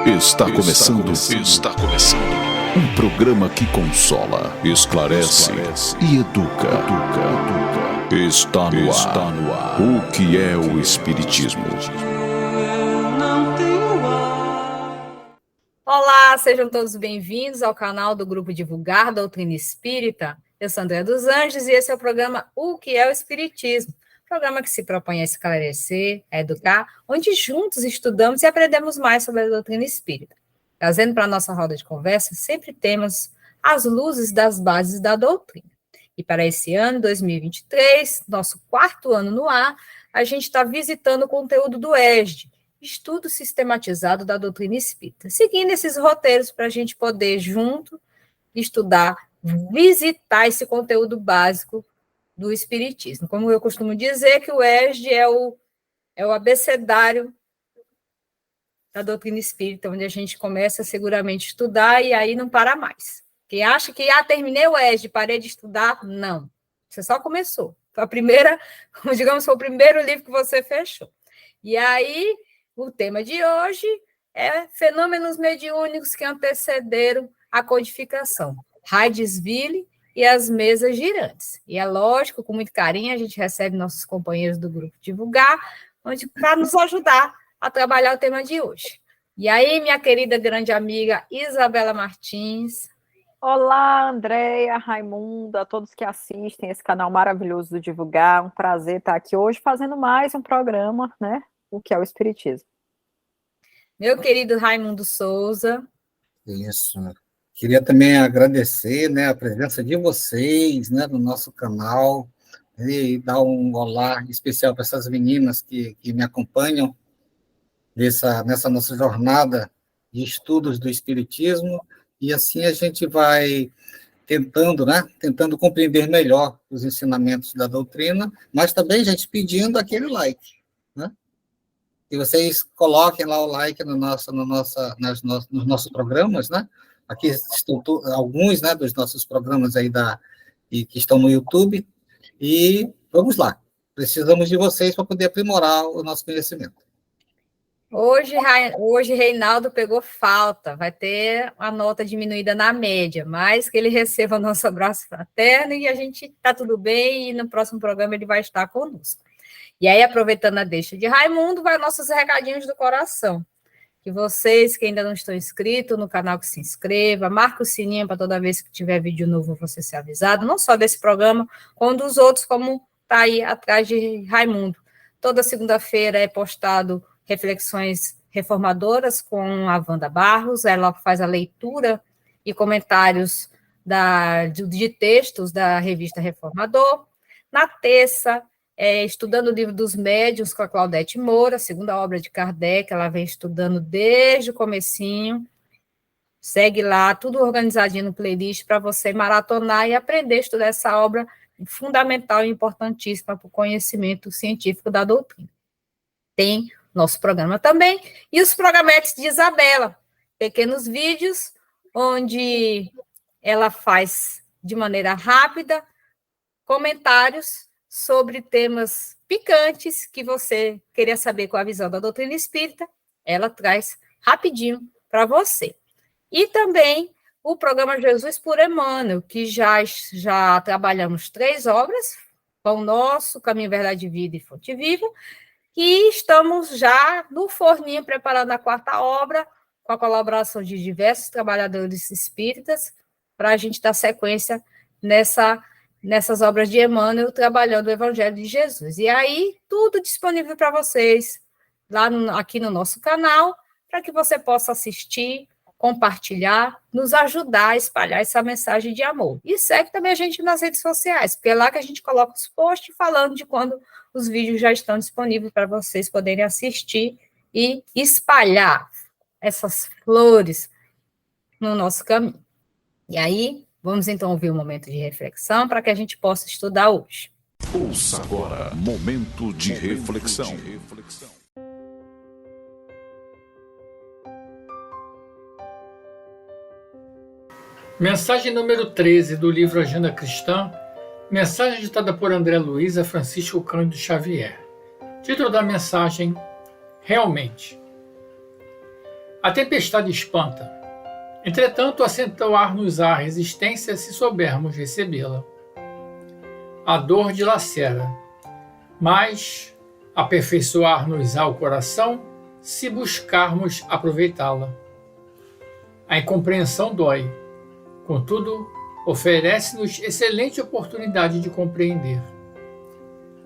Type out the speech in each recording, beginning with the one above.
Está começando um programa que consola, esclarece e educa. Está no ar. O que é o Espiritismo? Olá, sejam todos bem-vindos ao canal do Grupo Divulgar Doutrina Espírita. Eu sou André dos Anjos e esse é o programa O que é o Espiritismo? Programa que se propõe a esclarecer, a educar, onde juntos estudamos e aprendemos mais sobre a doutrina espírita. Trazendo para a nossa roda de conversa sempre temas às luzes das bases da doutrina. E para esse ano, 2023, nosso quarto ano no ar, a gente está visitando o conteúdo do ESD, Estudo Sistematizado da Doutrina Espírita, seguindo esses roteiros para a gente poder, junto, estudar, visitar esse conteúdo básico do Espiritismo. Como eu costumo dizer, que o ESD é o abecedário da doutrina espírita, onde a gente começa seguramente a estudar e aí não para mais. Quem acha que, terminei o ESD, parei de estudar, não. Você só começou. Foi a primeira, digamos, foi o primeiro livro que você fechou. E aí, o tema de hoje é fenômenos mediúnicos que antecederam a codificação. Hydesville e as mesas girantes. E é lógico, com muito carinho, a gente recebe nossos companheiros do Grupo Divulgar, para nos ajudar a trabalhar o tema de hoje. E aí, minha querida grande amiga Isabela Martins. Olá, Andréia, Raimundo, a todos que assistem esse canal maravilhoso do Divulgar. Um prazer estar aqui hoje fazendo mais um programa, né? O que é o Espiritismo. Meu querido Raimundo Souza. Isso. Queria também agradecer, né, a presença de vocês, né, no nosso canal, e dar um olá especial para essas meninas que me acompanham nessa nossa jornada de estudos do Espiritismo, e assim a gente vai tentando compreender melhor os ensinamentos da doutrina, mas também, gente, pedindo aquele like, né? E vocês coloquem lá o like nos nossos programas, né? Aqui estão alguns, né, dos nossos programas aí que estão no YouTube. E vamos lá. Precisamos de vocês para poder aprimorar o nosso conhecimento. Hoje Reinaldo pegou falta, vai ter a nota diminuída na média, mas que ele receba o nosso abraço fraterno e a gente está tudo bem e no próximo programa ele vai estar conosco. E aí, aproveitando a deixa de Raimundo, vai nossos recadinhos do coração. Que vocês que ainda não estão inscritos no canal, que se inscreva, marca o sininho para toda vez que tiver vídeo novo você ser avisado, não só desse programa, como dos outros, como está aí atrás de Raimundo. Toda segunda-feira é postado reflexões reformadoras com a Wanda Barros, ela faz a leitura e comentários de textos da revista Reformador. Na terça, estudando o livro dos médiuns com a Claudete Moura, segunda obra de Kardec, ela vem estudando desde o comecinho, segue lá, tudo organizadinho no playlist para você maratonar e aprender a estudar essa obra fundamental e importantíssima para o conhecimento científico da doutrina. Tem nosso programa também, e os programetes de Isabela, pequenos vídeos, onde ela faz de maneira rápida comentários sobre temas picantes que você queria saber com a visão da doutrina espírita, ela traz rapidinho para você. E também o programa Jesus por Emmanuel, que já trabalhamos 3 obras, Pão Nosso, Caminho, Verdade e Vida e Fonte Viva, e estamos já no forninho preparando a 4ª obra, com a colaboração de diversos trabalhadores espíritas, para a gente dar sequência nessas obras de Emmanuel, trabalhando o Evangelho de Jesus. E aí, tudo disponível para vocês, aqui no nosso canal, para que você possa assistir, compartilhar, nos ajudar a espalhar essa mensagem de amor. E segue também a gente nas redes sociais, porque é lá que a gente coloca os posts falando de quando os vídeos já estão disponíveis para vocês poderem assistir e espalhar essas flores no nosso caminho. E aí, vamos então ouvir um momento de reflexão para que a gente possa estudar hoje. Ouça agora, momento de reflexão. Mensagem número 13 do livro Agenda Cristã, mensagem ditada por André Luiz a Francisco Cândido Xavier. Título da mensagem: Realmente. A tempestade espanta. Entretanto, acentuar-nos-á a resistência se soubermos recebê-la. A dor dilacera, mas aperfeiçoar-nos-á o coração se buscarmos aproveitá-la. A incompreensão dói, contudo, oferece-nos excelente oportunidade de compreender.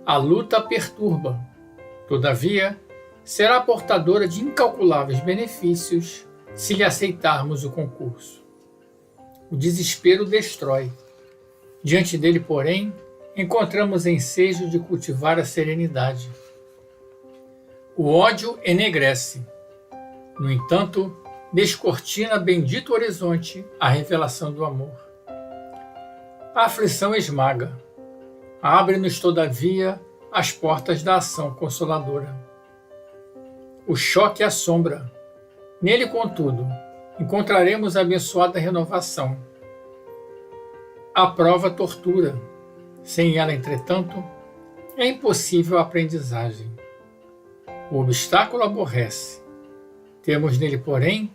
A luta perturba, todavia, será portadora de incalculáveis benefícios se lhe aceitarmos o concurso. O desespero destrói. Diante dele, porém, encontramos ensejo de cultivar a serenidade. O ódio enegrece. No entanto, descortina bendito horizonte a revelação do amor. A aflição esmaga. Abre-nos, todavia, as portas da ação consoladora. O choque assombra. Nele, contudo, encontraremos a abençoada renovação. A prova tortura. Sem ela, entretanto, é impossível a aprendizagem. O obstáculo aborrece. Temos nele, porém,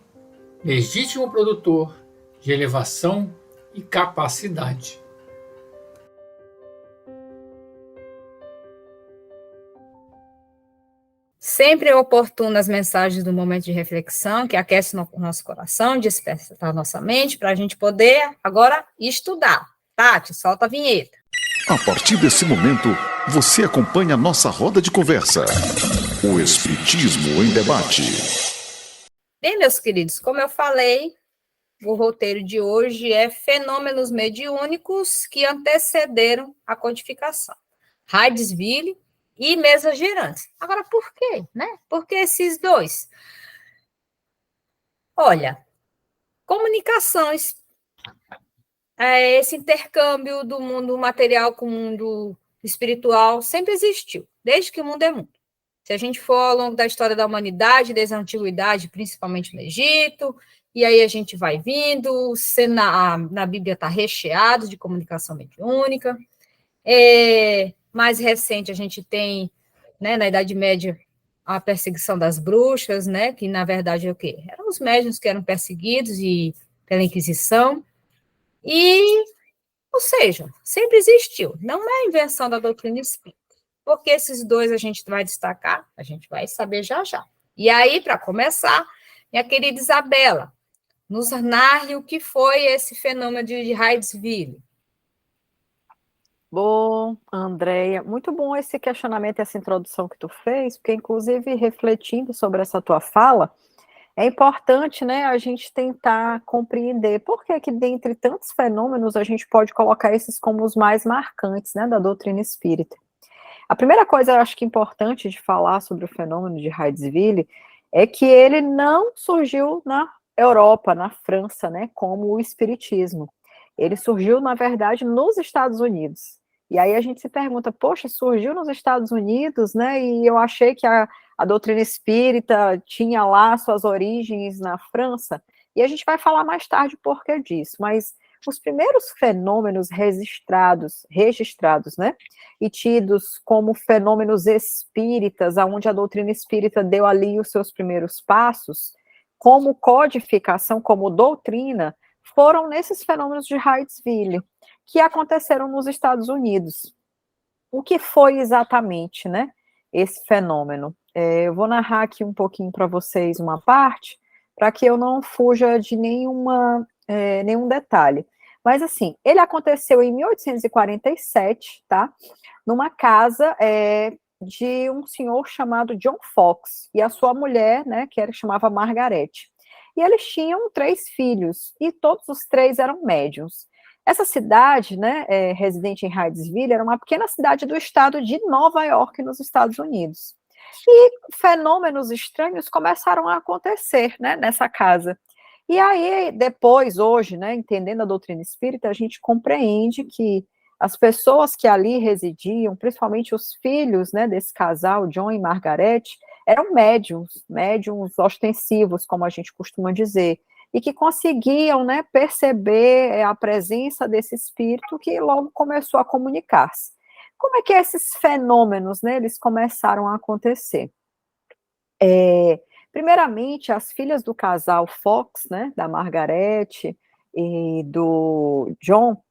legítimo produtor de elevação e capacidade. Sempre é oportuno as mensagens do momento de reflexão, que aquece o nosso coração, desperta a nossa mente, para a gente poder agora estudar. Tati, solta a vinheta. A partir desse momento, você acompanha a nossa roda de conversa. O Espiritismo em Debate. Bem, meus queridos, como eu falei, o roteiro de hoje é fenômenos mediúnicos que antecederam a codificação. Hydesville e mesas girantes. Agora, por quê, né? Por que esses dois? Olha, comunicações, esse intercâmbio do mundo material com o mundo espiritual sempre existiu, desde que o mundo é mundo. Se a gente for ao longo da história da humanidade, desde a antiguidade, principalmente no Egito, e aí a gente vai vindo, na Bíblia está recheado de comunicação mediúnica. Mais recente, a gente tem, né, na Idade Média, a perseguição das bruxas, né, que na verdade é o quê? Eram os médiuns que eram perseguidos pela Inquisição. Ou seja, sempre existiu. Não é a invenção da doutrina espírita. Porque esses dois a gente vai destacar, a gente vai saber já já. E aí, para começar, minha querida Isabela, nos narre o que foi esse fenômeno de Hydesville. Bom, Andréia, muito bom esse questionamento, essa introdução que tu fez, porque, inclusive, refletindo sobre essa tua fala, é importante, né, a gente tentar compreender por que dentre tantos fenômenos, a gente pode colocar esses como os mais marcantes, né, da doutrina espírita. A primeira coisa, eu acho que é importante de falar sobre o fenômeno de Hydesville é que ele não surgiu na Europa, na França, né, como o espiritismo. Ele surgiu, na verdade, nos Estados Unidos. E aí a gente se pergunta, poxa, surgiu nos Estados Unidos, né, e eu achei que a doutrina espírita tinha lá suas origens na França, e a gente vai falar mais tarde o porquê disso, mas os primeiros fenômenos registrados, né, e tidos como fenômenos espíritas, aonde a doutrina espírita deu ali os seus primeiros passos, como codificação, como doutrina, foram nesses fenômenos de Hydesville, que aconteceram nos Estados Unidos. O que foi exatamente, né, esse fenômeno? Eu vou narrar aqui um pouquinho para vocês uma parte, para que eu não fuja de nenhum detalhe. Mas, assim, ele aconteceu em 1847, tá? Numa casa de um senhor chamado John Fox, e a sua mulher, né, que chamava Margaret. E eles tinham 3 filhos, e todos os 3 eram médiuns. Essa cidade, né, residente em Hydesville, era uma pequena cidade do estado de Nova York, nos Estados Unidos. E fenômenos estranhos começaram a acontecer, né, nessa casa. E aí, depois, hoje, né, entendendo a doutrina espírita, a gente compreende que as pessoas que ali residiam, principalmente os filhos, né, desse casal, John e Margaret, eram médiuns ostensivos, como a gente costuma dizer, e que conseguiam, né, perceber a presença desse espírito que logo começou a comunicar-se. Como é que esses fenômenos, né, eles começaram a acontecer? Primeiramente, as filhas do casal Fox, né, da Margarete e do John,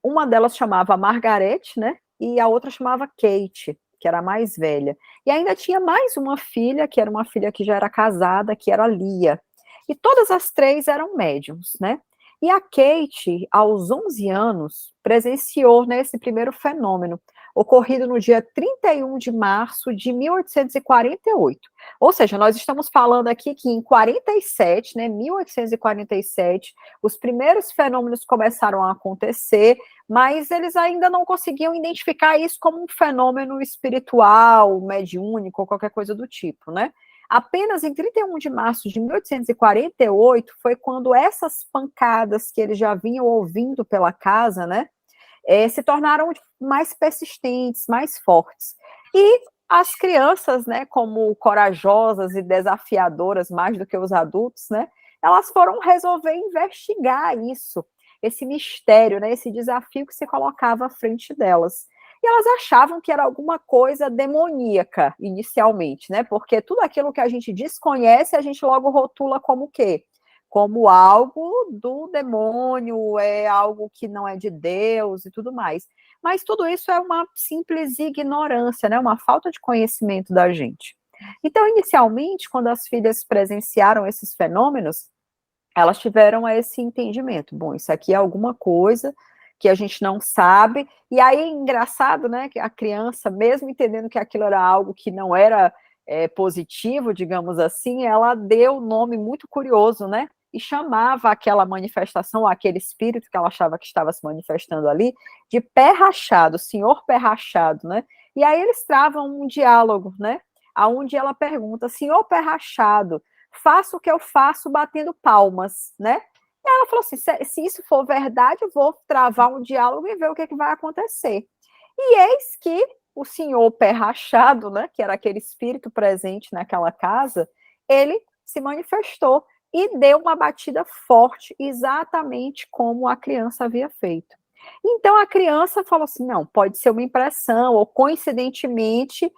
uma delas chamava Margarete, né, e a outra chamava Kate, que era a mais velha. E ainda tinha mais uma filha, que era uma filha que já era casada, que era Lia. E todas as três eram médiums, né? E a Kate, aos 11 anos, presenciou, né, esse primeiro fenômeno, ocorrido no dia 31 de março de 1848. Ou seja, nós estamos falando aqui que em 47, né, 1847, os primeiros fenômenos começaram a acontecer, mas eles ainda não conseguiam identificar isso como um fenômeno espiritual, mediúnico, ou qualquer coisa do tipo, né? Apenas em 31 de março de 1848 foi quando essas pancadas que eles já vinham ouvindo pela casa, né, se tornaram mais persistentes, mais fortes. E as crianças, né, como corajosas e desafiadoras, mais do que os adultos, né, elas foram resolver investigar isso, esse mistério, né, esse desafio que se colocava à frente delas. E elas achavam que era alguma coisa demoníaca, inicialmente, né, porque tudo aquilo que a gente desconhece, a gente logo rotula como o quê? Como algo do demônio, é algo que não é de Deus e tudo mais. Mas tudo isso é uma simples ignorância, né? Uma falta de conhecimento da gente. Então, inicialmente, quando as filhas presenciaram esses fenômenos, elas tiveram esse entendimento. Bom, isso aqui é alguma coisa que a gente não sabe. E aí é engraçado, né? Que a criança, mesmo entendendo que aquilo era algo que não era positivo, digamos assim, ela deu um nome muito curioso, né? E chamava aquela manifestação, aquele espírito que ela achava que estava se manifestando ali, de pé rachado, senhor pé rachado, né? E aí eles travam um diálogo, né? Onde ela pergunta, senhor pé rachado, faço o que eu faço batendo palmas, né? E ela falou assim, se isso for verdade, eu vou travar um diálogo e ver o que vai acontecer. E eis que o senhor pé rachado, né, que era aquele espírito presente naquela casa, ele se manifestou e deu uma batida forte, exatamente como a criança havia feito. Então a criança falou assim, não, pode ser uma impressão, ou coincidentemente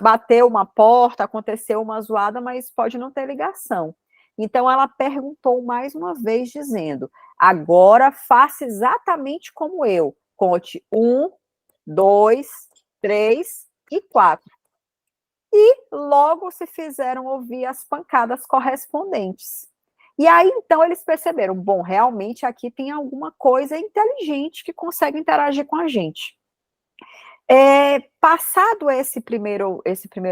bateu uma porta, aconteceu uma zoada, mas pode não ter ligação. Então ela perguntou mais uma vez, dizendo, agora faça exatamente como eu, conte 1, 2, 3 e 4. E logo se fizeram ouvir as pancadas correspondentes. E aí, então, eles perceberam, bom, realmente aqui tem alguma coisa inteligente que consegue interagir com a gente. Passado esse primeiro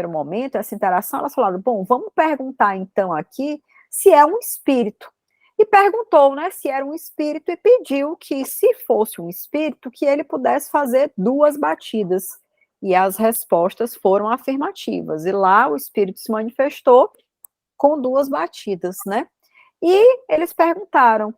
momento, essa interação, elas falaram, bom, vamos perguntar então aqui se é um espírito. E perguntou, né, se era um espírito e pediu que, se fosse um espírito, que ele pudesse fazer 2 batidas. E as respostas foram afirmativas. E lá o espírito se manifestou com 2 batidas, né? E eles perguntaram,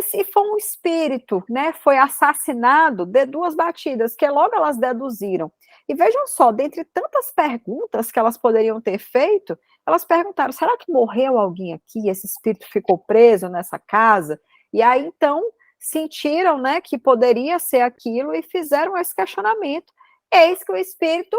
se for um espírito, né, foi assassinado, dê 2 batidas, que logo elas deduziram. E vejam só, dentre tantas perguntas que elas poderiam ter feito, elas perguntaram, será que morreu alguém aqui? Esse espírito ficou preso nessa casa? E aí, então, sentiram, né, que poderia ser aquilo e fizeram esse questionamento. Eis que o espírito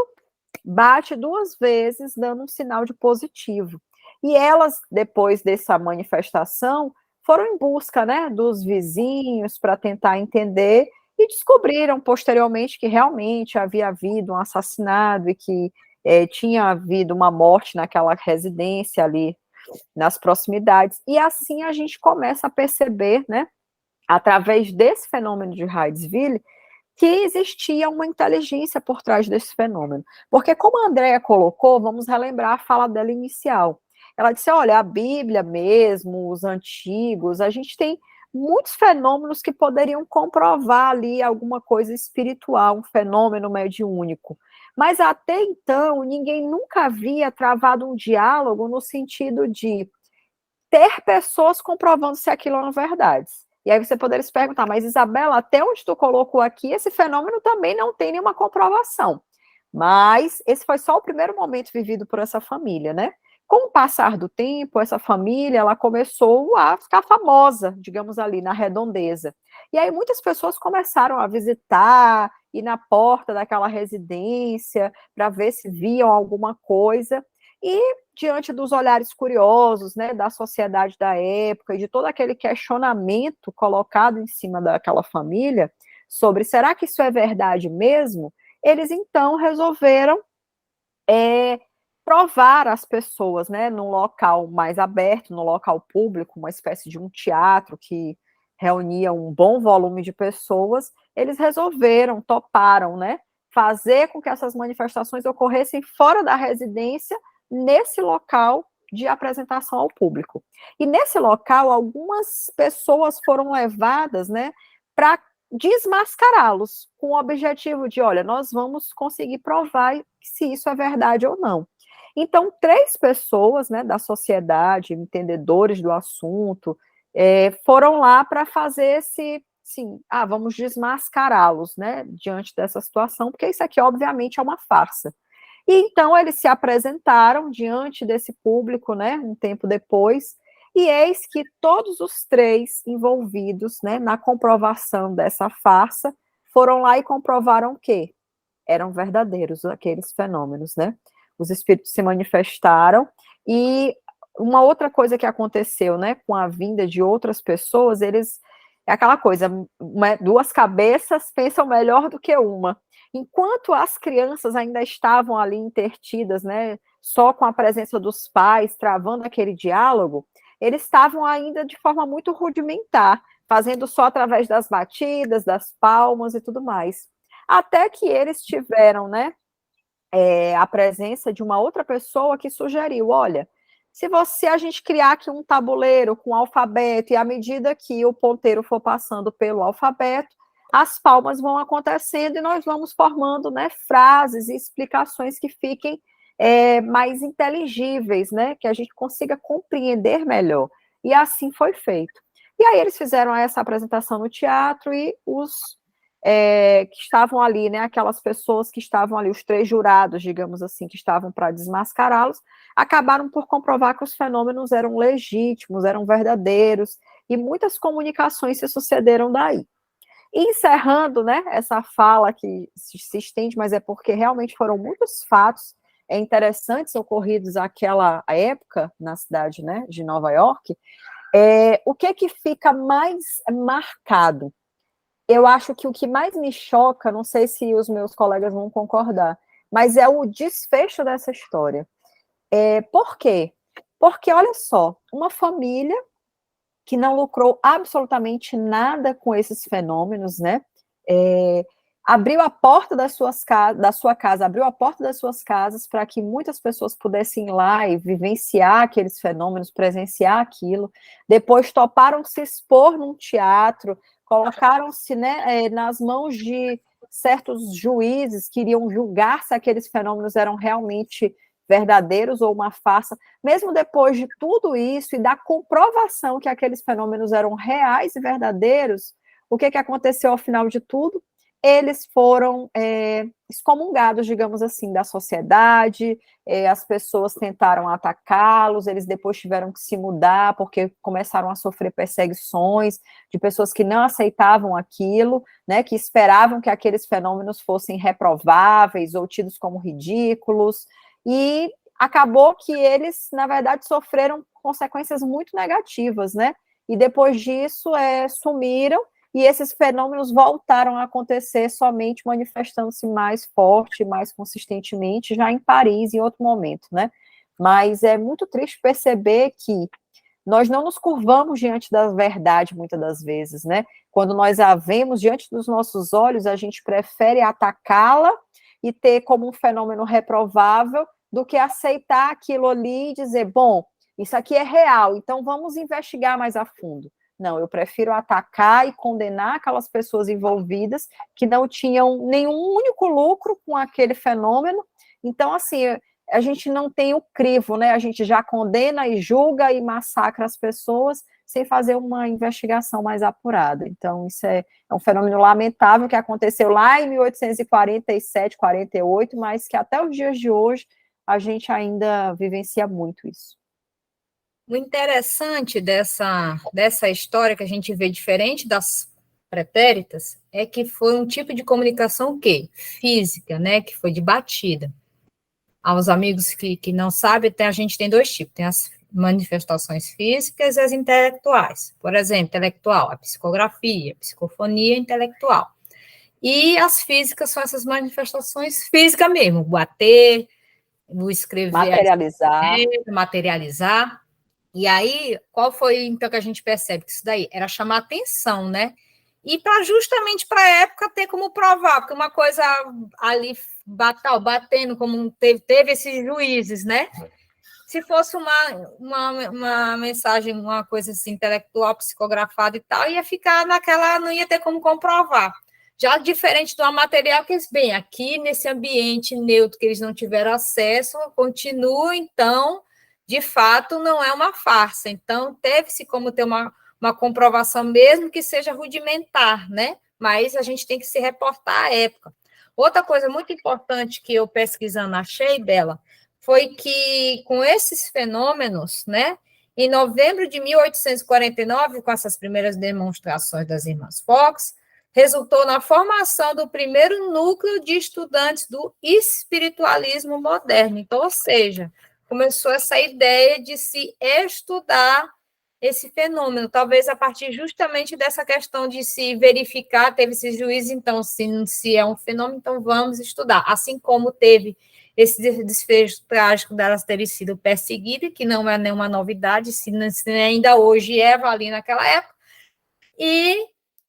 bate 2 vezes, dando um sinal de positivo. E elas, depois dessa manifestação, foram em busca, né, dos vizinhos para tentar entender e descobriram posteriormente que realmente havia havido um assassinato e que tinha havido uma morte naquela residência ali nas proximidades. E assim a gente começa a perceber, né, através desse fenômeno de Hydesville, que existia uma inteligência por trás desse fenômeno. Porque, como a Andrea colocou, vamos relembrar a fala dela inicial. Ela disse, olha, a Bíblia mesmo, os antigos, a gente tem muitos fenômenos que poderiam comprovar ali alguma coisa espiritual, um fenômeno mediúnico. Mas até então, ninguém nunca havia travado um diálogo no sentido de ter pessoas comprovando se aquilo eram verdades. E aí você poderia se perguntar, mas Isabela, até onde tu colocou aqui, esse fenômeno também não tem nenhuma comprovação. Mas esse foi só o primeiro momento vivido por essa família, né? Com o passar do tempo, essa família, ela começou a ficar famosa, digamos ali, na redondeza. E aí muitas pessoas começaram a visitar, ir na porta daquela residência, para ver se viam alguma coisa. E diante dos olhares curiosos, né, da sociedade da época e de todo aquele questionamento colocado em cima daquela família sobre será que isso é verdade mesmo, eles então resolveram provar às pessoas, né, num local mais aberto, num local público, uma espécie de um teatro que reunia um bom volume de pessoas, eles resolveram, toparam, né, fazer com que essas manifestações ocorressem fora da residência, nesse local de apresentação ao público. E nesse local, algumas pessoas foram levadas, né, para desmascará-los, com o objetivo de, olha, nós vamos conseguir provar se isso é verdade ou não. Então, 3 pessoas, né, da sociedade, entendedores do assunto, foram lá para fazer esse, sim, vamos desmascará-los, né, diante dessa situação, porque isso aqui, obviamente, é uma farsa. E então eles se apresentaram diante desse público, né, um tempo depois, e eis que todos os 3 envolvidos, né, na comprovação dessa farsa, foram lá e comprovaram que eram verdadeiros aqueles fenômenos, né? Os espíritos se manifestaram, e uma outra coisa que aconteceu, né, com a vinda de outras pessoas, eles, é aquela coisa, 2 cabeças pensam melhor do que uma. Enquanto as crianças ainda estavam ali intertidas, né, só com a presença dos pais, travando aquele diálogo, eles estavam ainda de forma muito rudimentar, fazendo só através das batidas, das palmas e tudo mais. Até que eles tiveram, né, a presença de uma outra pessoa que sugeriu, olha, se a gente criar aqui um tabuleiro com alfabeto, e à medida que o ponteiro for passando pelo alfabeto, as palmas vão acontecendo e nós vamos formando, né, frases e explicações que fiquem mais inteligíveis, né, que a gente consiga compreender melhor. E assim foi feito. E aí eles fizeram essa apresentação no teatro e os que estavam ali, né, aquelas pessoas que estavam ali, os 3 jurados, digamos assim, que estavam para desmascará-los, acabaram por comprovar que os fenômenos eram legítimos, eram verdadeiros, e muitas comunicações se sucederam daí. E encerrando, né, essa fala que se estende, mas é porque realmente foram muitos fatos interessantes ocorridos naquela época, na cidade, né, de Nova York, o que fica mais marcado? Eu acho que o que mais me choca, não sei se os meus colegas vão concordar, mas é o desfecho dessa história. Por quê? Porque, olha só, uma família que não lucrou absolutamente nada com esses fenômenos, né? Abriu a porta da sua casa, abriu a porta das suas casas para que muitas pessoas pudessem ir lá e vivenciar aqueles fenômenos, presenciar aquilo. Depois toparam se expor num teatro, colocaram-se, né, nas mãos de certos juízes que iriam julgar se aqueles fenômenos eram realmente verdadeiros ou uma farsa. Mesmo depois de tudo isso e da comprovação que aqueles fenômenos eram reais e verdadeiros, o que aconteceu ao final de tudo? Eles foram excomungados, digamos assim, da sociedade, as pessoas tentaram atacá-los, eles depois tiveram que se mudar, porque começaram a sofrer perseguições de pessoas que não aceitavam aquilo, né, que esperavam que aqueles fenômenos fossem reprováveis ou tidos como ridículos, e acabou que eles, na verdade, sofreram consequências muito negativas, né, e depois disso sumiram, e esses fenômenos voltaram a acontecer somente manifestando-se mais forte, mais consistentemente, já em Paris, em outro momento, né? Mas é muito triste perceber que nós não nos curvamos diante da verdade, muitas das vezes, né? Quando nós a vemos diante dos nossos olhos, a gente prefere atacá-la e ter como um fenômeno reprovável do que aceitar aquilo ali e dizer, bom, isso aqui é real, então vamos investigar mais a fundo. Não, eu prefiro atacar e condenar aquelas pessoas envolvidas que não tinham nenhum único lucro com aquele fenômeno. Então, assim, a gente não tem o crivo, né? A gente já condena e julga e massacra as pessoas sem fazer uma investigação mais apurada. Então, isso é um fenômeno lamentável que aconteceu lá em 1847, 48, mas que até os dias de hoje a gente ainda vivencia muito isso. O interessante dessa história que a gente vê diferente das pretéritas é que foi um tipo de comunicação o quê? Física, né? Que foi de batida. Aos amigos que não sabem, a gente tem dois tipos, tem as manifestações físicas e as intelectuais. Por exemplo, intelectual, a psicografia, a psicofonia intelectual. E as físicas são essas manifestações físicas mesmo, o bater, o escrever, materializar. E aí, qual foi, então, que a gente percebe que isso daí era chamar atenção, né? E justamente para a época ter como provar, porque uma coisa ali batendo, como teve esses juízes, né? Se fosse uma mensagem, uma coisa assim, intelectual, psicografada e tal, ia ficar naquela, não ia ter como comprovar. Já diferente do material, que eles, bem, aqui nesse ambiente neutro que eles não tiveram acesso, continua, então, de fato, não é uma farsa. Então, teve-se como ter uma comprovação, mesmo que seja rudimentar, né? Mas a gente tem que se reportar à época. Outra coisa muito importante que eu pesquisando achei dela foi que, com esses fenômenos, né, em novembro de 1849, com essas primeiras demonstrações das irmãs Fox, resultou na formação do primeiro núcleo de estudantes do espiritualismo moderno. Então, ou seja, começou essa ideia de se estudar esse fenômeno, talvez a partir justamente dessa questão de se verificar, teve esses juízes, então, se é um fenômeno, então vamos estudar. Assim como teve esse desfecho trágico delas terem sido perseguidas, que não é nenhuma novidade, se ainda hoje é, ali naquela época,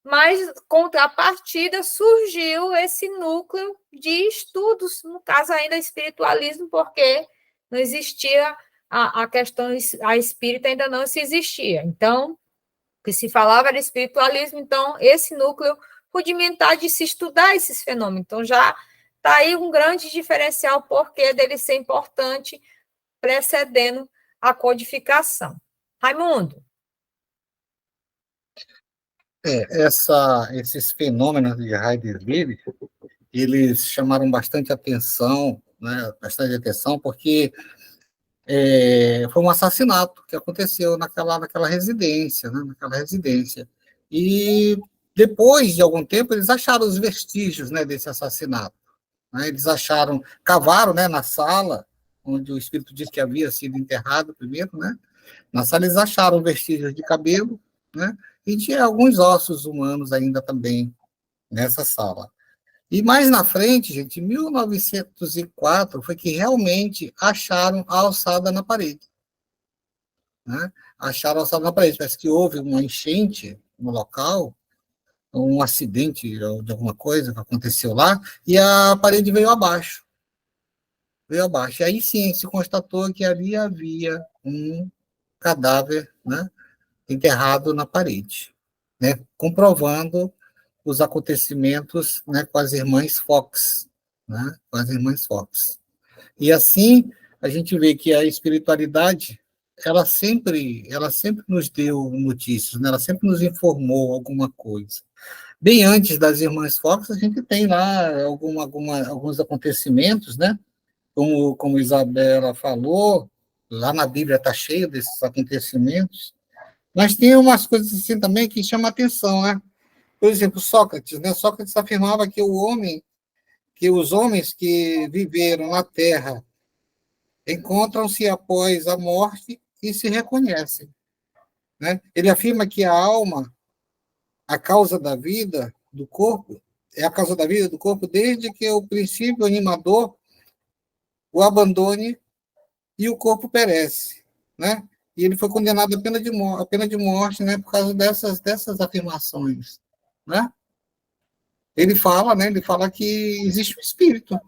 mas, contrapartida, surgiu esse núcleo de estudos, no caso ainda espiritualismo, porque não existia a questão, a espírita ainda não se existia. Então, o que se falava era espiritualismo, então, esse núcleo rudimentar de se estudar esses fenômenos. Então, já está aí um grande diferencial, porque dele ser importante, precedendo a codificação. Raimundo? Esses fenômenos de Heidelberg, eles chamaram bastante atenção, né? Bastante atenção, porque foi um assassinato que aconteceu naquela residência, né? Naquela residência. E depois de algum tempo, eles acharam os vestígios, né, desse assassinato. Né? Eles cavaram, né, na sala, onde o espírito disse que havia sido enterrado primeiro, né? Na sala eles acharam vestígios de cabelo, né? E tinha alguns ossos humanos ainda também nessa sala. E mais na frente, gente, em 1904, foi que realmente acharam a alçada na parede. Né? Acharam a alçada na parede. Parece que houve uma enchente no local, um acidente de alguma coisa que aconteceu lá, e a parede veio abaixo. Veio abaixo. E aí sim, se constatou que ali havia um cadáver, né, enterrado na parede, né, comprovando os acontecimentos, né, com as irmãs Fox, né, com as irmãs Fox. E assim a gente vê que a espiritualidade ela sempre nos deu notícias, né, ela sempre nos informou alguma coisa. Bem antes das irmãs Fox, a gente tem lá alguns acontecimentos, né, como Isabela falou, lá na Bíblia está cheio desses acontecimentos, mas tem umas coisas assim também que chamam a atenção, né? Por exemplo, Sócrates, né? Sócrates afirmava que os homens que viveram na Terra encontram-se após a morte e se reconhecem, né? Ele afirma que a alma, a causa da vida do corpo, é a causa da vida do corpo desde que o princípio animador o abandone e o corpo perece, né? E ele foi condenado à pena de morte, né, por causa dessas afirmações, né? Ele fala, né? Ele fala que existe um espírito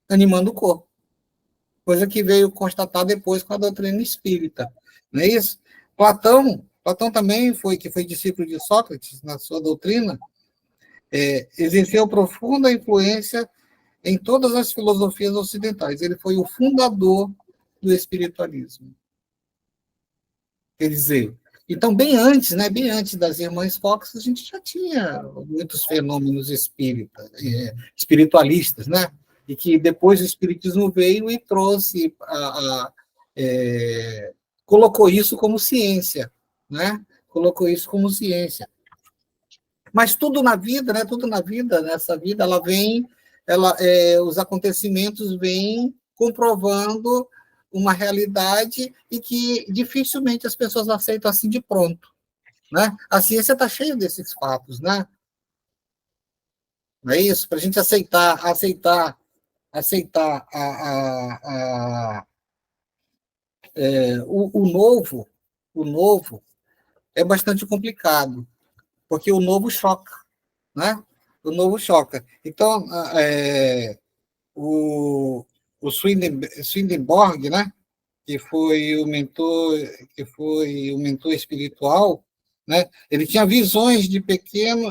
animando o corpo, coisa que veio constatar depois com a doutrina espírita, não é isso? Platão também foi discípulo de Sócrates na sua doutrina, exerceu profunda influência em todas as filosofias ocidentais. Ele foi o fundador do espiritualismo. Quer dizer, então, bem antes, né, bem antes das irmãs Fox, a gente já tinha muitos fenômenos espiritualistas, né? E que depois o espiritismo veio e trouxe, colocou isso como ciência, né? Colocou isso como ciência. Mas tudo na vida, né? Tudo na vida, nessa vida, os acontecimentos vêm comprovando uma realidade e que dificilmente as pessoas aceitam assim de pronto, né? A ciência está cheia desses fatos, né? Não é isso? Para a gente aceitar o novo é bastante complicado, porque o novo choca, né? O novo choca. Então, o, o Swedenborg, né? Que foi o mentor espiritual, né? Ele tinha visões de pequeno,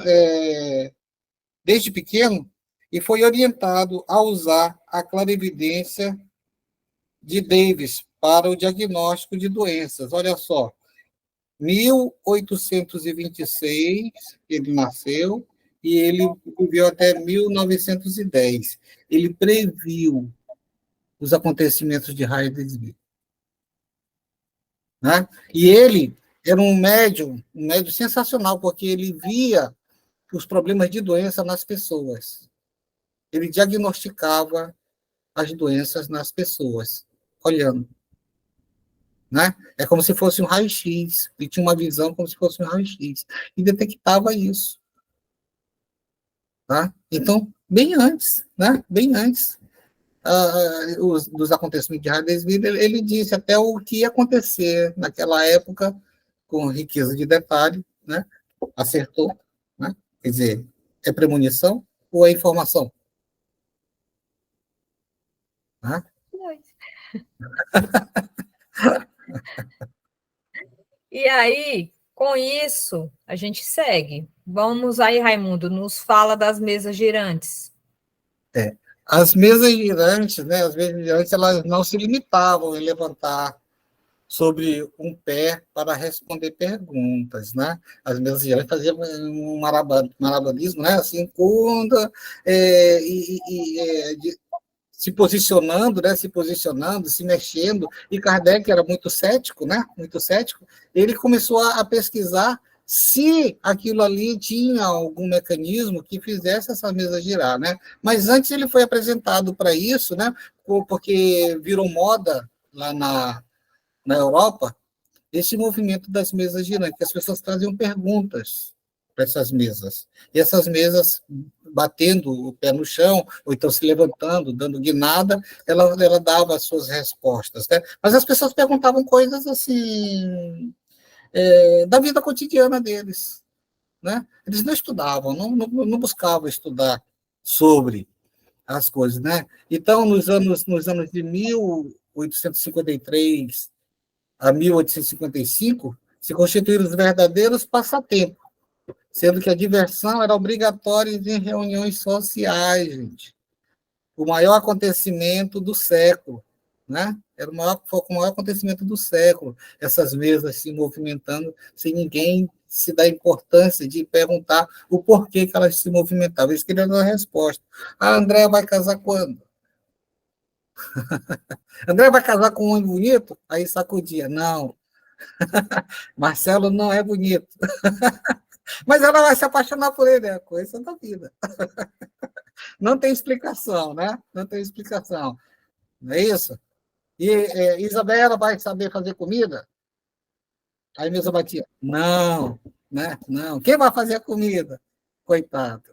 desde pequeno, e foi orientado a usar a clarividência de Davis para o diagnóstico de doenças. Olha só, 1826 ele nasceu e ele viveu até 1910. Ele previu os acontecimentos de Heidelberg, né? E ele era um médium sensacional, porque ele via os problemas de doença nas pessoas. Ele diagnosticava as doenças nas pessoas, olhando. Né? É como se fosse um raio-x. Ele tinha uma visão como se fosse um raio-x. E detectava isso. Tá? Então, bem antes, né? Bem antes dos acontecimentos de Heidelberg, ele disse até o que ia acontecer naquela época, com riqueza de detalhe, né? Acertou. Né? Quer dizer, é premonição ou é informação? Né? E aí, com isso, a gente segue. Vamos aí, Raimundo, nos fala das mesas girantes. As mesas girantes, né? As mesas girantes, elas não se limitavam em levantar sobre um pé para responder perguntas, né? As mesas girantes faziam um malabarismo, né? Assim, se posicionando, né? Se mexendo. E Kardec era muito cético, né? Muito cético. Ele começou a pesquisar se aquilo ali tinha algum mecanismo que fizesse essa mesa girar, né? Mas antes ele foi apresentado para isso, né? Porque virou moda lá na Europa, esse movimento das mesas girantes, que as pessoas traziam perguntas para essas mesas. E essas mesas, batendo o pé no chão, ou então se levantando, dando guinada, ela dava as suas respostas. Né? Mas as pessoas perguntavam coisas assim, da vida cotidiana deles. Né? Eles não estudavam, não buscavam estudar sobre as coisas. Né? Então, nos anos de 1853 a 1855, se constituíram os verdadeiros passatempos, sendo que a diversão era obrigatória em reuniões sociais, gente. O maior acontecimento do século, né? Foi o maior acontecimento do século, essas mesas se movimentando sem ninguém se dar importância de perguntar o porquê que elas se movimentavam. Eles queriam dar uma resposta. A Andréa vai casar quando? André vai casar com um homem bonito? Aí sacudia. Não. Marcelo não é bonito. Mas ela vai se apaixonar por ele, é a coisa da vida. Não tem explicação, né? Não tem explicação. Não é isso? E Isabela vai saber fazer comida? Aí Mesa batia. Não, né? Não. Quem vai fazer a comida? Coitado.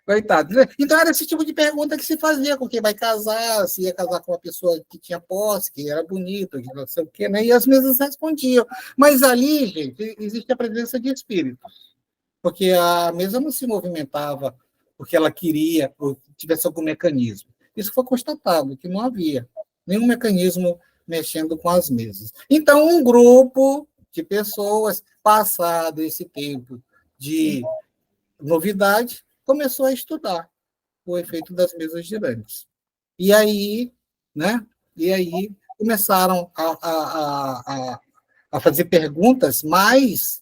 Coitado. Então, era esse tipo de pergunta que se fazia com quem vai casar, se ia casar com uma pessoa que tinha posse, que era bonito, que não sei o quê, né? E as mesas respondiam. Mas ali, gente, existe a presença de espíritos. Porque a mesa não se movimentava porque ela queria, ou tivesse algum mecanismo. Isso foi constatado, que não havia nenhum mecanismo mexendo com as mesas. Então, um grupo de pessoas, passado esse tempo de novidade, começou a estudar o efeito das mesas girantes. E aí, né? E aí começaram a fazer perguntas mais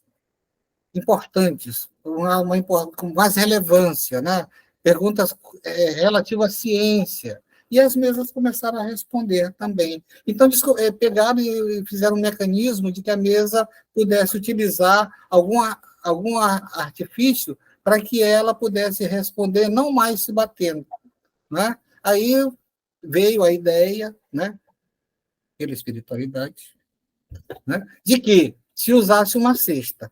importantes, com mais relevância, né? Perguntas relativas à ciência. E as mesas começaram a responder também. Então, pegaram e fizeram um mecanismo de que a mesa pudesse utilizar algum artifício para que ela pudesse responder, não mais se batendo. Né? Aí veio a ideia, né, pela espiritualidade, né, de que se usasse uma cesta,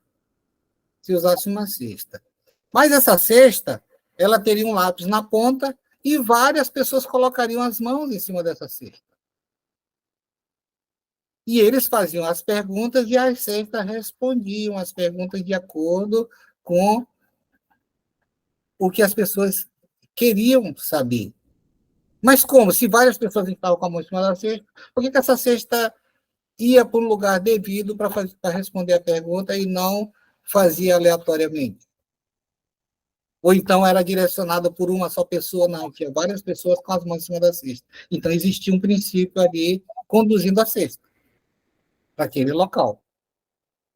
mas essa cesta, ela teria um lápis na ponta e várias pessoas colocariam as mãos em cima dessa cesta. E eles faziam as perguntas e as cestas respondiam as perguntas de acordo com o que as pessoas queriam saber. Mas como? Se várias pessoas estavam com a mão em cima da cesta, por que essa cesta ia para um lugar devido para responder a pergunta e não fazia aleatoriamente? Ou então era direcionada por uma só pessoa? Não, tinha várias pessoas com as mãos em cima da cesta. Então existia um princípio ali conduzindo a cesta para aquele local.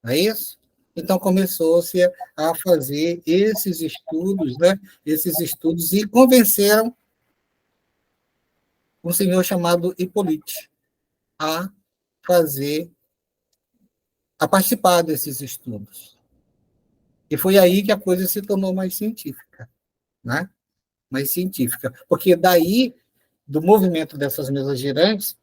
Não é isso? Então começou-se a fazer esses estudos, né? Esses estudos, e convenceram um senhor chamado Hippolyte a participar desses estudos. E foi aí que a coisa se tornou mais científica, né? Mais científica, porque daí, do movimento dessas mesas girantes,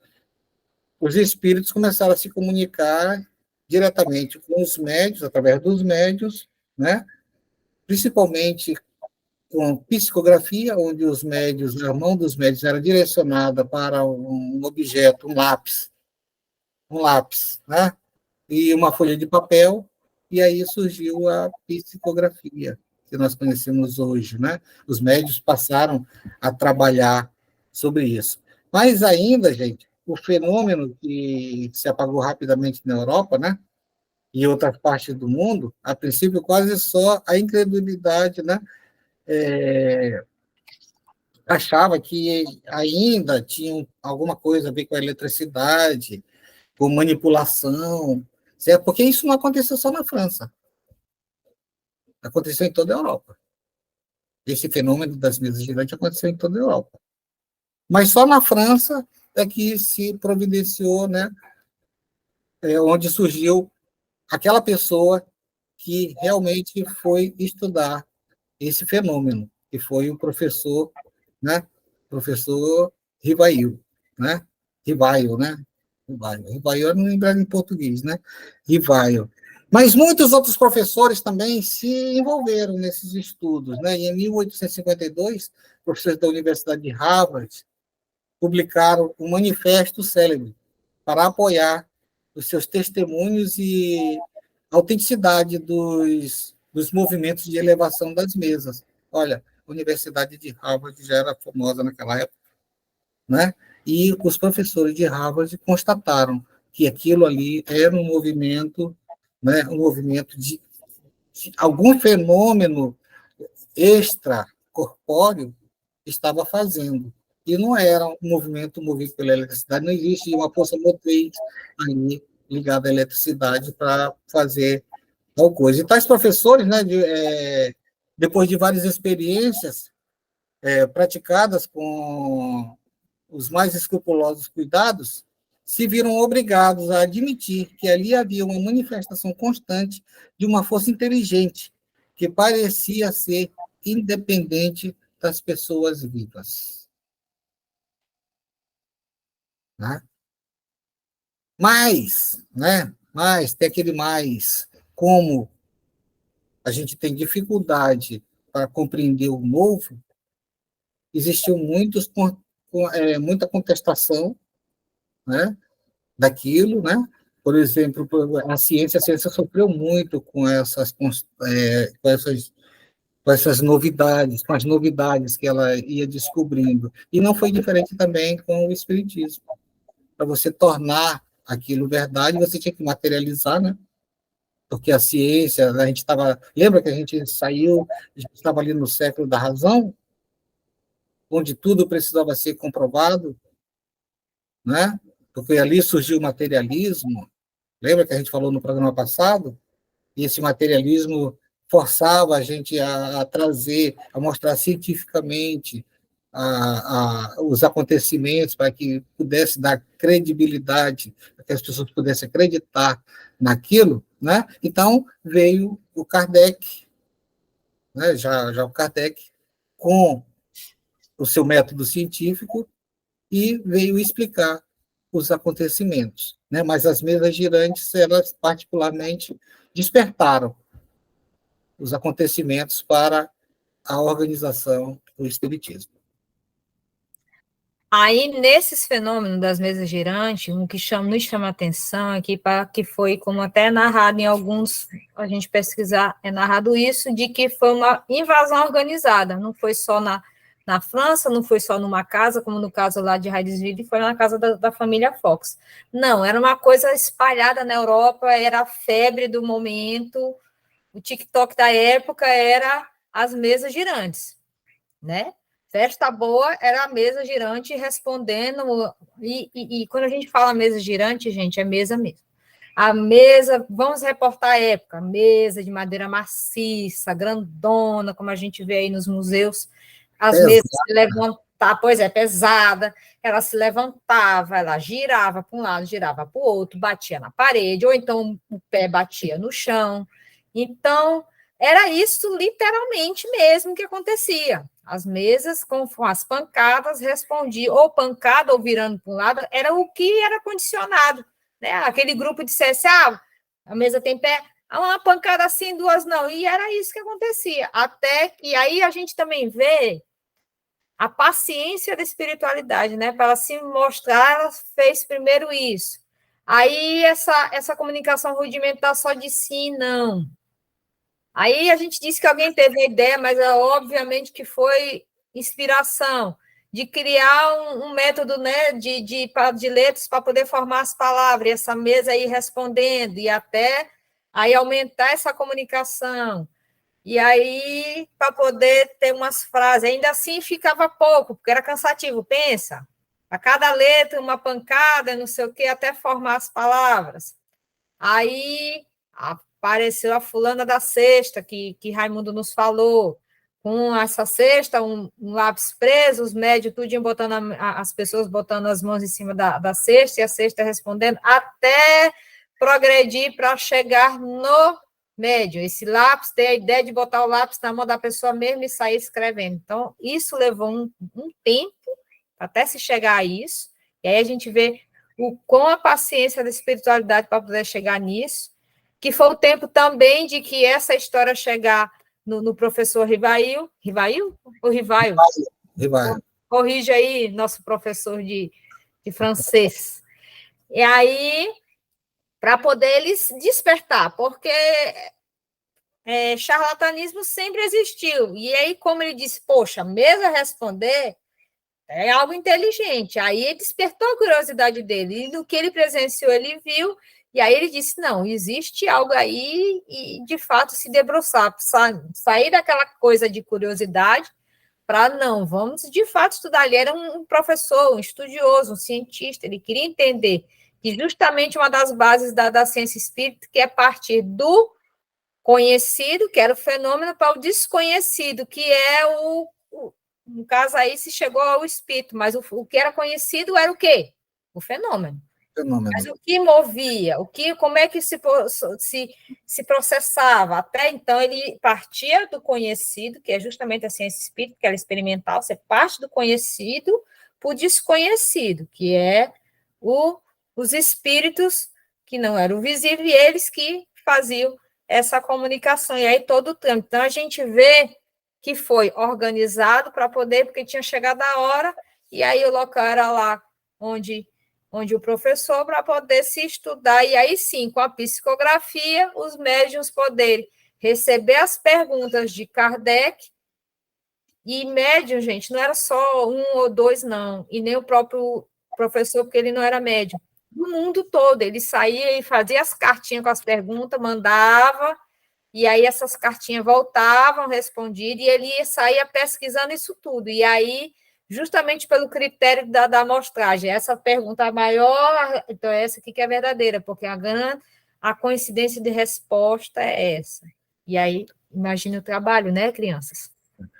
os espíritos começaram a se comunicar diretamente com os médios, através dos médios, né? Principalmente com psicografia, onde os médios, a mão dos médios era direcionada para um objeto, um lápis, né? E uma folha de papel, e aí surgiu a psicografia, que nós conhecemos hoje, né? Os médios passaram a trabalhar sobre isso. Mas ainda, gente, o fenômeno que se apagou rapidamente na Europa, né? E outras partes do mundo, a princípio quase só a incredulidade, né? Achava que ainda tinha alguma coisa a ver com a eletricidade, com manipulação, certo? Porque isso não aconteceu só na França, aconteceu em toda a Europa. Esse fenômeno das mesas girantes aconteceu em toda a Europa. Mas só na França é que se providenciou, né, onde surgiu aquela pessoa que realmente foi estudar esse fenômeno, que foi o professor, né, professor Rivail, né? Rivail, né? Rivail, eu não lembro em português, né? Rivail. Mas muitos outros professores também se envolveram nesses estudos, né? E em 1852, professores da Universidade de Harvard publicaram um manifesto célebre para apoiar os seus testemunhos e a autenticidade dos movimentos de elevação das mesas. Olha, a Universidade de Harvard já era famosa naquela época, né? E os professores de Harvard constataram que aquilo ali era um movimento, né? Um movimento de algum fenômeno extracorpóreo estava fazendo. E não era um movimento movido pela eletricidade, não existe uma força motriz ali ligada à eletricidade para fazer tal coisa. E tais professores, né, depois de várias experiências praticadas com os mais escrupulosos cuidados, se viram obrigados a admitir que ali havia uma manifestação constante de uma força inteligente que parecia ser independente das pessoas vivas. Né? Mas, tem aquele mais, como a gente tem dificuldade para compreender o novo, existiu muita contestação, né, daquilo, né? Por exemplo, a ciência sofreu muito com essas novidades, com as novidades que ela ia descobrindo. E não foi diferente também com o espiritismo. Para você tornar aquilo verdade, você tinha que materializar, né? Porque a ciência, a gente estava... Lembra que a gente estava ali no século da razão, onde tudo precisava ser comprovado, né? Porque ali surgiu o materialismo. Lembra que a gente falou no programa passado? E esse materialismo forçava a gente a trazer, a mostrar cientificamente os acontecimentos para que pudesse dar credibilidade, para que as pessoas pudessem acreditar naquilo, né? Então veio o Kardec, né? Já o Kardec, com o seu método científico, e veio explicar os acontecimentos, né? Mas as mesas girantes, elas particularmente despertaram os acontecimentos para a organização do Espiritismo. Aí, nesses fenômenos das mesas girantes, o que nos chama a atenção aqui, que foi, como até narrado em alguns, a gente pesquisar, é narrado isso, de que foi uma invasão organizada, não foi só na França, não foi só numa casa, como no caso lá de Hydesville, foi na casa da família Fox. Não, era uma coisa espalhada na Europa, era a febre do momento, o TikTok da época era as mesas girantes, né? Festa boa era a mesa girante respondendo, e quando a gente fala mesa girante, gente, é mesa mesmo. A mesa, vamos reportar a época, mesa de madeira maciça, grandona, como a gente vê aí nos museus, as mesas se levantavam, pois é, pesada, ela se levantava, ela girava para um lado, girava para o outro, batia na parede, ou então o pé batia no chão. Então, era isso literalmente mesmo que acontecia. As mesas com as pancadas respondiam, ou pancada ou virando para um lado, era o que era condicionado. Né? Aquele grupo dissesse, a mesa tem pé, uma pancada assim, duas não. E era isso que acontecia. Até que aí a gente também vê a paciência da espiritualidade, né? Para ela se mostrar, ela fez primeiro isso. Aí essa comunicação rudimentar só de sim, não. Aí a gente disse que alguém teve a ideia, mas obviamente que foi inspiração de criar um método, né, de letras para poder formar as palavras, e essa mesa aí respondendo, e até aí aumentar essa comunicação. E aí, para poder ter umas frases, ainda assim ficava pouco, porque era cansativo, pensa. A cada letra, uma pancada, não sei o quê, até formar as palavras. Aí apareceu a fulana da cesta, que Raimundo nos falou, com essa cesta, um lápis preso, os médios, tudinho botando, as pessoas botando as mãos em cima da cesta, e a cesta respondendo, até progredir para chegar no médio. Esse lápis, ter a ideia de botar o lápis na mão da pessoa mesmo e sair escrevendo. Então, isso levou um tempo até se chegar a isso, e aí a gente vê com a paciência da espiritualidade para poder chegar nisso, que foi o tempo também de que essa história chegar no professor Rivail ou Rivail? Rivail. Corrige aí, nosso professor de francês. E aí, para poder eles despertar, porque charlatanismo sempre existiu. E aí, como ele disse, poxa, mesmo a responder é algo inteligente. Aí ele despertou a curiosidade dele, e no que ele presenciou, ele viu, e aí ele disse, não, existe algo aí, e de fato se debruçar, sair daquela coisa de curiosidade, para não, vamos de fato estudar. Ele era um professor, um estudioso, um cientista, ele queria entender que justamente uma das bases da ciência espírita, que é partir do conhecido, que era o fenômeno, para o desconhecido, que é no caso aí se chegou ao espírito, mas o que era conhecido era o quê? O fenômeno. Mas o que movia, como é que se processava? Até então ele partia do conhecido, que é justamente a ciência espírita, que era experimental, você parte do conhecido para o desconhecido, que é os espíritos que não eram visíveis, e eles que faziam essa comunicação, e aí todo o tempo. Então a gente vê que foi organizado para poder, porque tinha chegado a hora, e aí o local era lá onde o professor, para poder se estudar, e aí sim, com a psicografia, os médiuns poderem receber as perguntas de Kardec, e médium, gente, não era só um ou dois, não, e nem o próprio professor, porque ele não era médium, no mundo todo, ele saía e fazia as cartinhas com as perguntas, mandava, e aí essas cartinhas voltavam respondidas, e ele saía pesquisando isso tudo. E aí, justamente pelo critério da amostragem, essa pergunta maior, então essa aqui que é verdadeira, porque a coincidência de resposta é essa. E aí, imagine o trabalho, né, crianças?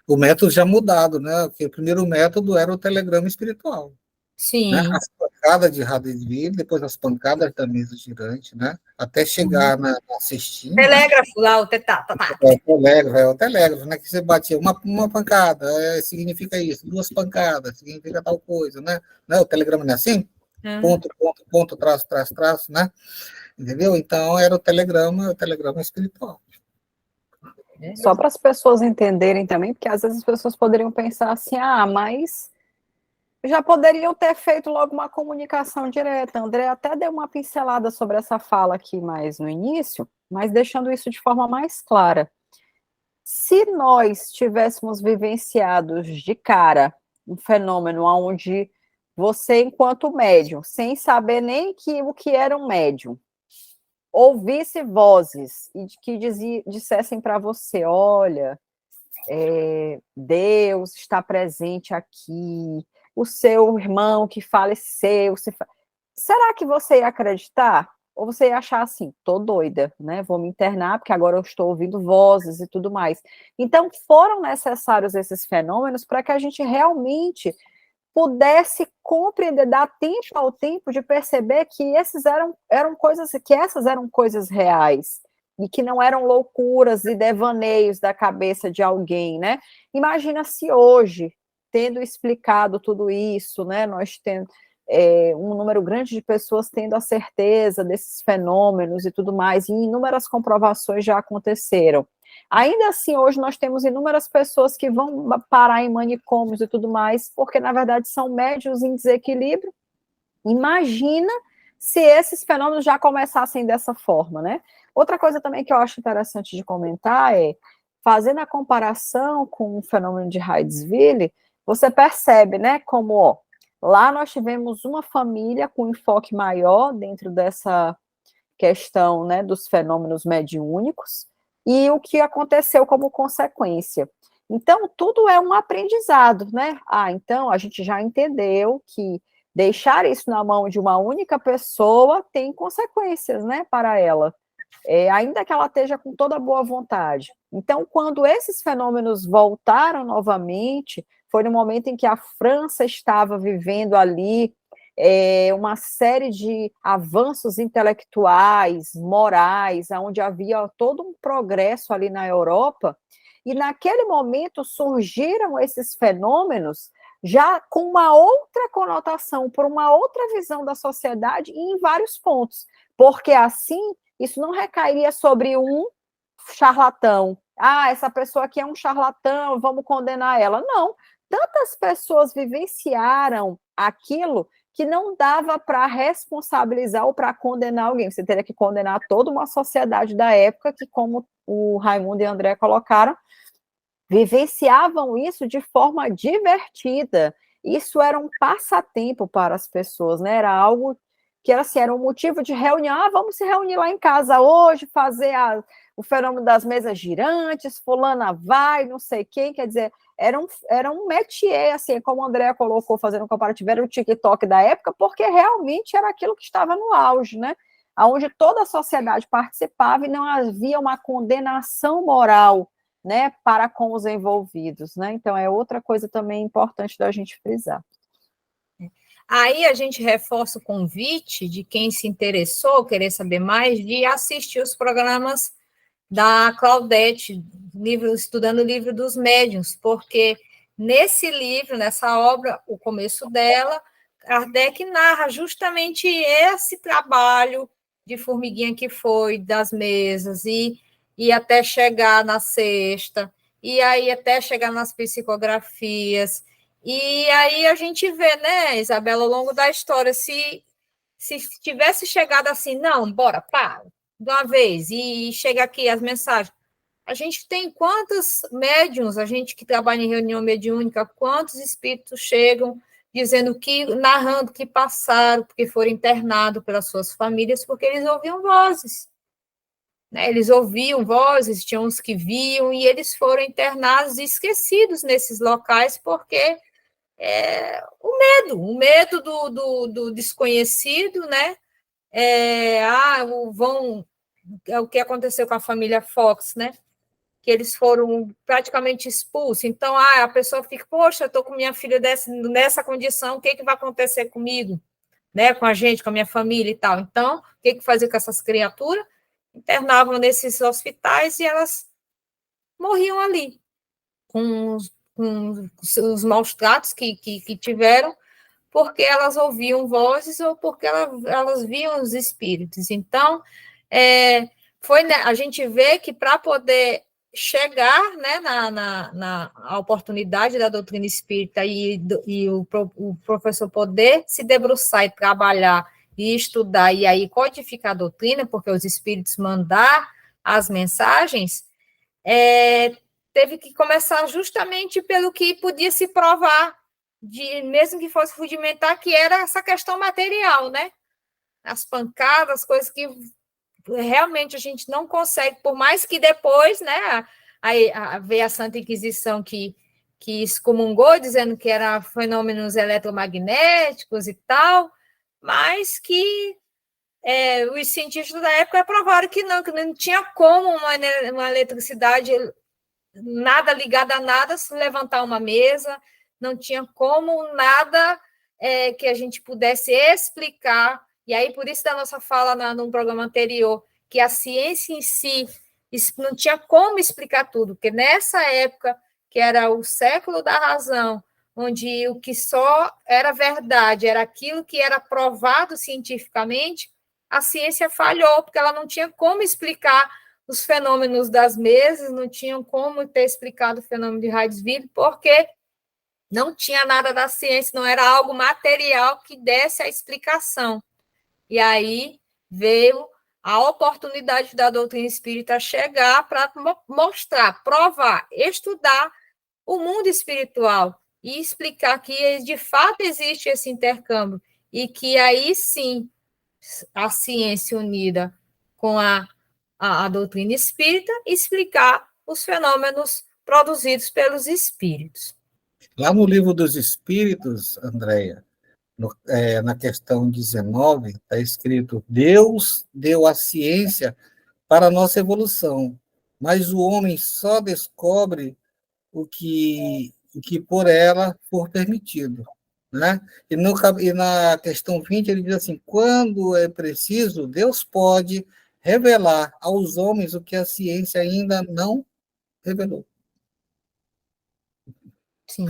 O método já mudado, né? Porque o primeiro método era o telegrama espiritual. Sim. Né? As pancadas de Hadesville, depois as pancadas da mesa girante, né? Até chegar na cestinha. Telégrafo lá, o o telégrafo, né? Que você batia uma pancada, significa isso, 2 pancadas, significa tal coisa, né? O telegrama não é assim? Ponto, ponto, ponto, traço, traço, traço, né? Entendeu? Então, era o telegrama espiritual. Só para as pessoas entenderem também, porque às vezes as pessoas poderiam pensar assim, mas já poderiam ter feito logo uma comunicação direta. André até deu uma pincelada sobre essa fala aqui mais no início, mas deixando isso de forma mais clara. Se nós tivéssemos vivenciado de cara um fenômeno onde você, enquanto médium, sem saber nem o que era um médium, ouvisse vozes e que dissessem para você, olha, Deus está presente aqui, o seu irmão que faleceu, será que você ia acreditar? Ou você ia achar assim, tô doida, né? Vou me internar porque agora eu estou ouvindo vozes e tudo mais. Então, foram necessários esses fenômenos para que a gente realmente pudesse compreender, dar tempo ao tempo de perceber que esses eram coisas, que essas eram coisas reais e que não eram loucuras e devaneios da cabeça de alguém, né? Imagina se hoje, tendo explicado tudo isso, né, nós temos um número grande de pessoas tendo a certeza desses fenômenos e tudo mais, e inúmeras comprovações já aconteceram. Ainda assim, hoje nós temos inúmeras pessoas que vão parar em manicômios e tudo mais, porque, na verdade, são médiuns em desequilíbrio. Imagina se esses fenômenos já começassem dessa forma, né? Outra coisa também que eu acho interessante de comentar é, fazendo a comparação com o fenômeno de Hadesville, você percebe, né, como, lá nós tivemos uma família com enfoque maior dentro dessa questão, né, dos fenômenos mediúnicos, e o que aconteceu como consequência. Então, tudo é um aprendizado, né? Então, a gente já entendeu que deixar isso na mão de uma única pessoa tem consequências, né, para ela, ainda que ela esteja com toda boa vontade. Então, quando esses fenômenos voltaram novamente, foi no momento em que a França estava vivendo ali uma série de avanços intelectuais, morais, onde havia todo um progresso ali na Europa, e naquele momento surgiram esses fenômenos já com uma outra conotação, por uma outra visão da sociedade e em vários pontos, porque assim, isso não recairia sobre um charlatão. Essa pessoa aqui é um charlatão, vamos condenar ela. Não, tantas pessoas vivenciaram aquilo que não dava para responsabilizar ou para condenar alguém. Você teria que condenar toda uma sociedade da época que, como o Raimundo e o André colocaram, vivenciavam isso de forma divertida. Isso era um passatempo para as pessoas, né? Era algo que era, assim, era um motivo de reunião. Vamos se reunir lá em casa hoje, fazer o fenômeno das mesas girantes, fulana vai, não sei quem, quer dizer, era um métier, assim, como o André colocou, fazendo um comparativo, era o TikTok da época, porque realmente era aquilo que estava no auge, né? Onde toda a sociedade participava e não havia uma condenação moral, né, para com os envolvidos, né? Então, é outra coisa também importante da gente frisar. Aí a gente reforça o convite de quem se interessou, querer saber mais, de assistir os programas da Claudete, estudando o livro dos médiuns, porque nesse livro, nessa obra, o começo dela, Kardec narra justamente esse trabalho de formiguinha que foi das mesas, e até chegar na sexta, e aí até chegar nas psicografias. E aí a gente vê, né, Isabela, ao longo da história, se tivesse chegado assim, não, bora, pá, de uma vez, e chega aqui as mensagens. A gente tem quantos médiums, a gente que trabalha em reunião mediúnica, quantos espíritos chegam dizendo que, narrando que passaram, porque foram internados pelas suas famílias, porque eles ouviam vozes. Né? Eles ouviam vozes, tinham uns que viam, e eles foram internados e esquecidos nesses locais, porque o medo do desconhecido, né? É o que aconteceu com a família Fox, né? que eles foram praticamente expulsos. Então, a pessoa fica, poxa, eu estou com minha filha nessa condição, o que vai acontecer comigo? Né, com a gente, com a minha família e tal. Então, o que fazia com essas criaturas? Internavam nesses hospitais e elas morriam ali, com os maus tratos que tiveram, porque elas ouviam vozes ou porque elas viam os espíritos. Então, a gente vê que para poder chegar, né, na oportunidade da doutrina espírita e o professor poder se debruçar e trabalhar e estudar e aí codificar a doutrina, porque os espíritos mandar as mensagens, teve que começar justamente pelo que podia se provar, mesmo que fosse rudimentar, que era essa questão material, né? As pancadas, coisas que realmente a gente não consegue, por mais que depois, né, veio a Santa Inquisição que excomungou, dizendo que eram fenômenos eletromagnéticos e tal, mas que os cientistas da época provaram que não tinha como uma eletricidade, nada ligado a nada, se levantar uma mesa, não tinha como nada que a gente pudesse explicar. E aí, por isso da nossa fala num programa anterior, que a ciência em si não tinha como explicar tudo, porque nessa época, que era o século da razão, onde o que só era verdade era aquilo que era provado cientificamente, a ciência falhou, porque ela não tinha como explicar os fenômenos das mesas, não tinham como ter explicado o fenômeno de Hydesville, porque não tinha nada da ciência, não era algo material que desse a explicação. E aí veio a oportunidade da doutrina espírita chegar para mostrar, provar, estudar o mundo espiritual e explicar que de fato existe esse intercâmbio e que aí sim a ciência unida com a doutrina espírita explicar os fenômenos produzidos pelos espíritos. Lá no Livro dos Espíritos, Andréia, na questão 19, está escrito: Deus deu a ciência para a nossa evolução, mas o homem só descobre o que por ela for permitido. Né? E na questão 20, ele diz assim: quando é preciso, Deus pode revelar aos homens o que a ciência ainda não revelou. Sim.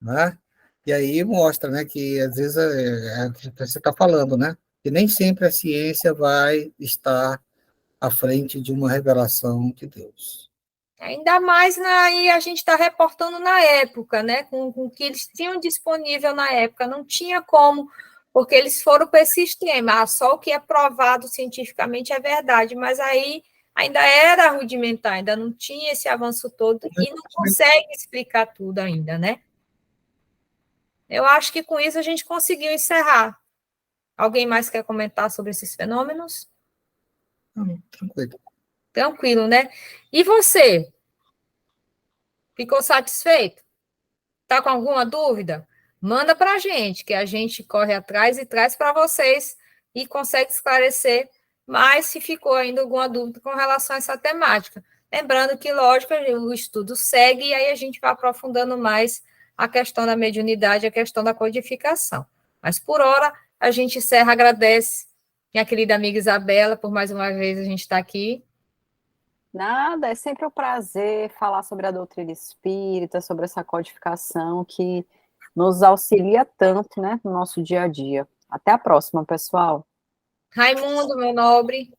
Né? E aí mostra, né, que às vezes você está falando, né, que nem sempre a ciência vai estar à frente de uma revelação de Deus. Ainda mais aí a gente está reportando na época, né, com o que eles tinham disponível na época, não tinha como, porque eles foram para esse extremo, só o que é provado cientificamente é verdade, mas aí ainda era rudimentar, ainda não tinha esse avanço todo e não consegue explicar tudo ainda, né? Eu acho que com isso a gente conseguiu encerrar. Alguém mais quer comentar sobre esses fenômenos? Tranquilo. Tranquilo, né? E você? Ficou satisfeito? Está com alguma dúvida? Manda para a gente, que a gente corre atrás e traz para vocês e consegue esclarecer mais se ficou ainda alguma dúvida com relação a essa temática. Lembrando que, lógico, o estudo segue e aí a gente vai aprofundando mais a questão da mediunidade, a questão da codificação. Mas, por hora, a gente encerra, agradece minha querida amiga Isabela, por mais uma vez a gente estar aqui. Nada, é sempre um prazer falar sobre a doutrina espírita, sobre essa codificação que nos auxilia tanto, né, no nosso dia a dia. Até a próxima, pessoal. Raimundo, meu nobre.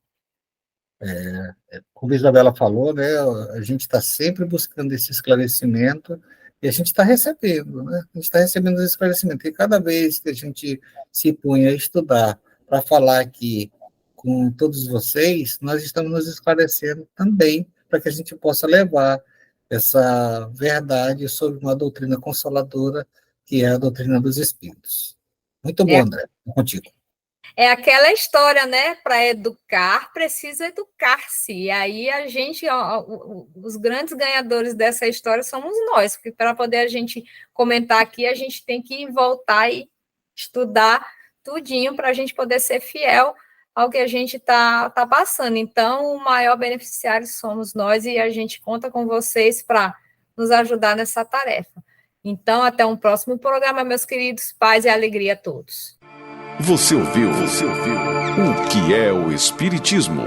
Como a Isabela falou, né, a gente está sempre buscando esse esclarecimento e a gente está recebendo, né? A gente está recebendo esse esclarecimento. E cada vez que a gente se põe a estudar para falar aqui com todos vocês, nós estamos nos esclarecendo também para que a gente possa levar essa verdade sobre uma doutrina consoladora, que é a doutrina dos Espíritos. Muito bom, André. Contigo. É aquela história, né? Para educar, precisa educar-se. E aí a gente, os grandes ganhadores dessa história somos nós, porque para poder a gente comentar aqui, a gente tem que voltar e estudar tudinho para a gente poder ser fiel ao que a gente está passando. Então, o maior beneficiário somos nós e a gente conta com vocês para nos ajudar nessa tarefa. Então, até um próximo programa, meus queridos. Paz e alegria a todos. Você ouviu o que é o Espiritismo?